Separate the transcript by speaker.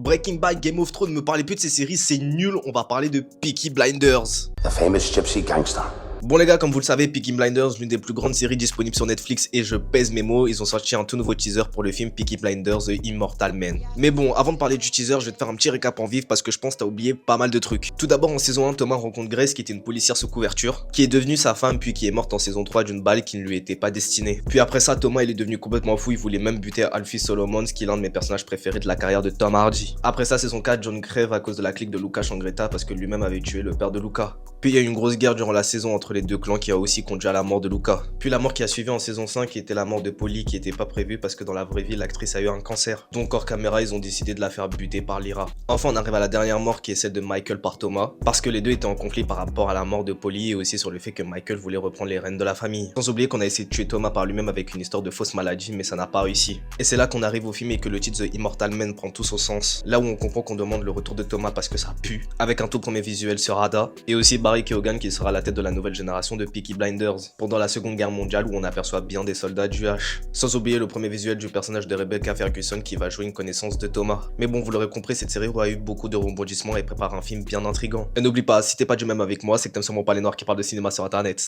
Speaker 1: Breaking Bad, Game of Thrones, me parlez plus de ces séries, c'est nul, on va parler de Peaky Blinders.
Speaker 2: The famous gypsy gangster.
Speaker 1: Bon les gars, comme vous le savez, Peaky Blinders, l'une des plus grandes séries disponibles sur Netflix, et je pèse mes mots, ils ont sorti un tout nouveau teaser pour le film Peaky Blinders The Immortal Man. Mais bon, avant de parler du teaser, je vais te faire un petit récap en vif parce que je pense que t'as oublié pas mal de trucs. Tout d'abord, en saison 1, Thomas rencontre Grace qui était une policière sous couverture, qui est devenue sa femme puis qui est morte en saison 3 d'une balle qui ne lui était pas destinée. Puis après ça, Thomas il est devenu complètement fou, il voulait même buter Alfie Solomons, qui est l'un de mes personnages préférés de la carrière de Tom Hardy. Après ça, saison 4, John crève à cause de la clique de Luca Changreta parce que lui-même avait tué le père de Luca. Puis il y a eu une grosse guerre durant la saison entre les deux clans qui a aussi conduit à la mort de Luca. Puis la mort qui a suivi en saison 5 qui était la mort de Polly qui était pas prévue parce que dans la vraie vie l'actrice a eu un cancer. Donc hors caméra ils ont décidé de la faire buter par Lyra. Enfin on arrive à la dernière mort qui est celle de Michael par Thomas parce que les deux étaient en conflit par rapport à la mort de Polly et aussi sur le fait que Michael voulait reprendre les rênes de la famille. Sans oublier qu'on a essayé de tuer Thomas par lui-même avec une histoire de fausse maladie mais ça n'a pas réussi. Et c'est là qu'on arrive au film et que le titre The Immortal Man prend tout son sens. Là où on comprend qu'on demande le retour de Thomas parce que ça pue. Avec un tout premier visuel sur Ada et aussi Barry Keoghan qui sera à la tête de la nouvelle génération de Peaky Blinders pendant la Seconde Guerre mondiale où on aperçoit bien des soldats du H. Sans oublier le premier visuel du personnage de Rebecca Ferguson qui va jouer une connaissance de Thomas. Mais bon, vous l'aurez compris, cette série aura eu beaucoup de rebondissements et prépare un film bien intriguant. Et n'oublie pas, si t'es pas du même avec moi, c'est que t'aimes sûrement pas les noirs qui parlent de cinéma sur internet.